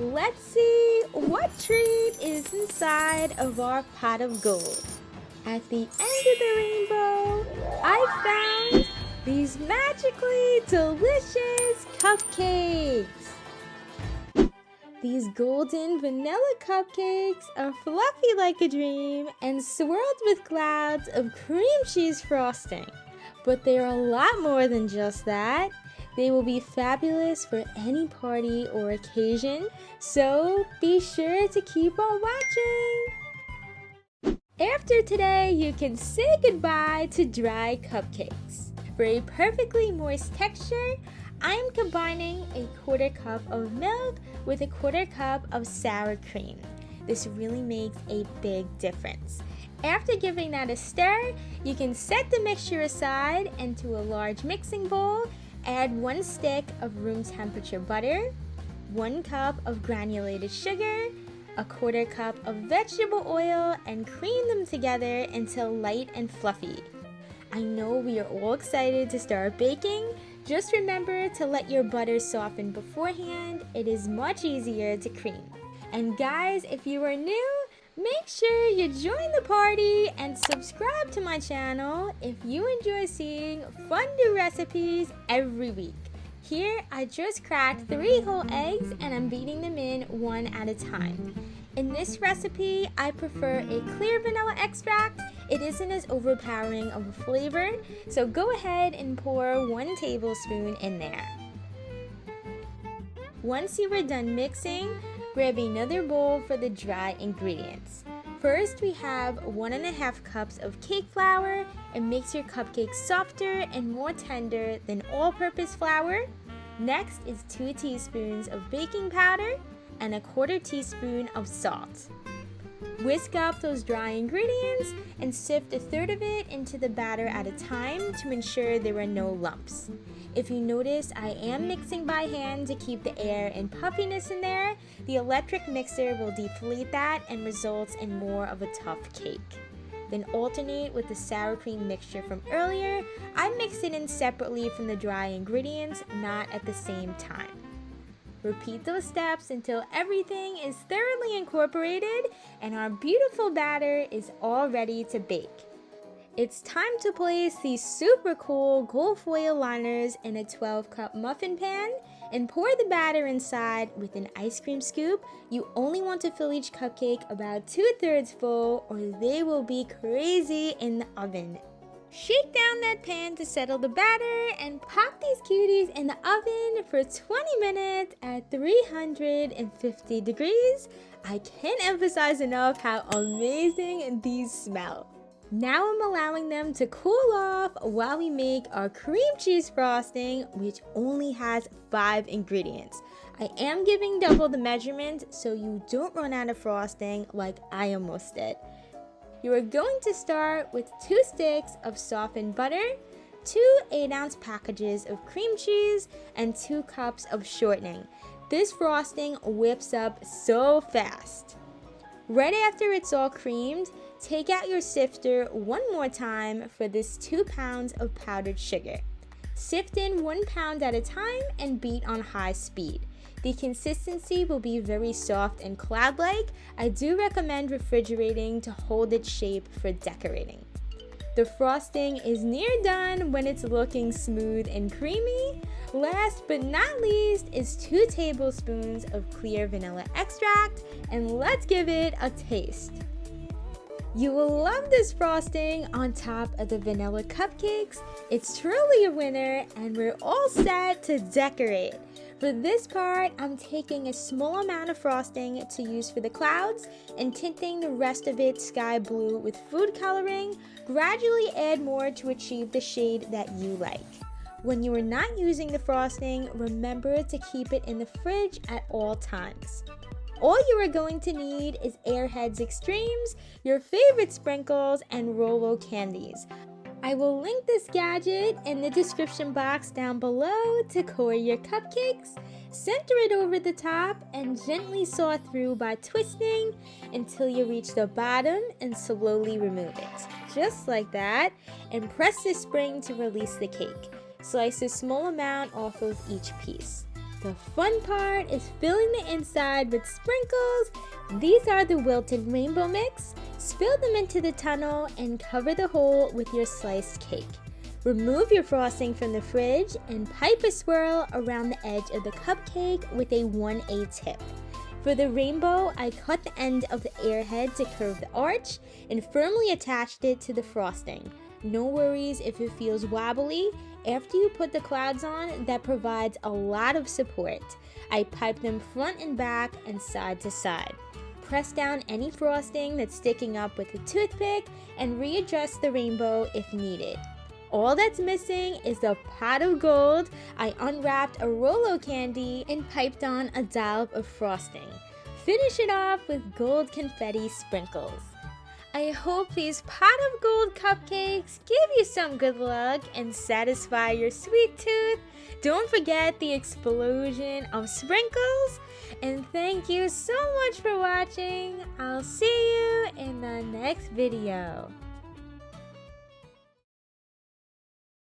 Let's see what treat is inside of our pot of gold. At the end of the rainbow, I found these magically delicious cupcakes. These golden vanilla cupcakes are fluffy like a dream and swirled with clouds of cream cheese frosting. But they're a lot more than just that. They will be fabulous for any party or occasion, so be sure to keep on watching. After today, you can say goodbye to dry cupcakes. For a perfectly moist texture, I'm combining a 1/4 cup of milk with a 1/4 cup of sour cream. This really makes a big difference. After giving that a stir, you can set the mixture aside into a large mixing bowl. Add 1 stick of room temperature butter, 1 cup of granulated sugar, a 1/4 cup of vegetable oil, and cream them together until light and fluffy. I know we are all excited to start baking. Just remember to let your butter soften beforehand. It is much easier to cream. And guys, if you are new, make sure you join the party and subscribe to my channel if you enjoy seeing fun new recipes every week. Here, I just cracked 3 whole eggs and I'm beating them in 1 at a time. In this recipe, I prefer a clear vanilla extract. It isn't as overpowering of a flavor, so go ahead and pour 1 tablespoon in there. Once you are done mixing, grab another bowl for the dry ingredients. First, we have 1½ cups of cake flour. It makes your cupcakes softer and more tender than all-purpose flour. Next is 2 teaspoons of baking powder and a 1/4 teaspoon of salt. Whisk up those dry ingredients and sift 1/3 of it into the batter at a time to ensure there are no lumps. If you notice, I am mixing by hand to keep the air and puffiness in there. The electric mixer will deflate that and results in more of a tough cake. Then alternate with the sour cream mixture from earlier. I mix it in separately from the dry ingredients, not at the same time. Repeat those steps until everything is thoroughly incorporated and our beautiful batter is all ready to bake. It's time to place these super cool gold foil liners in a 12-cup muffin pan and pour the batter inside with an ice cream scoop. You only want to fill each cupcake about 2/3 full or they will be crazy in the oven. Shake down that pan to settle the batter and pop these cuties in the oven for 20 minutes at 350 degrees. I can't emphasize enough how amazing these smell. Now I'm allowing them to cool off while we make our cream cheese frosting, which only has 5 ingredients. I am giving double the measurement so you don't run out of frosting like I almost did. You are going to start with 2 sticks of softened butter, 2 8-ounce packages of cream cheese, and 2 cups of shortening. This frosting whips up so fast. Right after it's all creamed, take out your sifter 1 more time for this 2 pounds of powdered sugar. Sift in 1 pound at a time and beat on high speed. The consistency will be very soft and cloud-like. I do recommend refrigerating to hold its shape for decorating. The frosting is near done when it's looking smooth and creamy. Last but not least is 2 tablespoons of clear vanilla extract, and let's give it a taste. You will love this frosting on top of the vanilla cupcakes. It's truly a winner, and we're all set to decorate. For this part, I'm taking a small amount of frosting to use for the clouds and tinting the rest of it sky blue with food coloring. Gradually add more to achieve the shade that you like. When you are not using the frosting, remember to keep it in the fridge at all times. All you are going to need is Airheads Extremes, your favorite sprinkles, and Rolo candies. I will link this gadget in the description box down below to core your cupcakes. Center it over the top and gently saw through by twisting until you reach the bottom and slowly remove it. Just like that, and press the spring to release the cake. Slice a small amount off of each piece. The fun part is filling the inside with sprinkles. These are the wilted rainbow mix. Spill them into the tunnel and cover the hole with your sliced cake. Remove your frosting from the fridge and pipe a swirl around the edge of the cupcake with a 1/8 tip. For the rainbow, I cut the end of the airhead to curve the arch and firmly attached it to the frosting. No worries if it feels wobbly. After you put the clouds on, that provides a lot of support. I pipe them front and back and side to side. Press down any frosting that's sticking up with a toothpick and readjust the rainbow if needed. All that's missing is the pot of gold. I unwrapped a Rolo candy and piped on a dollop of frosting. Finish it off with gold confetti sprinkles. I hope these pot of gold cupcakes give you some good luck and satisfy your sweet tooth. Don't forget the explosion of sprinkles. And thank you so much for watching. I'll see you in the next video.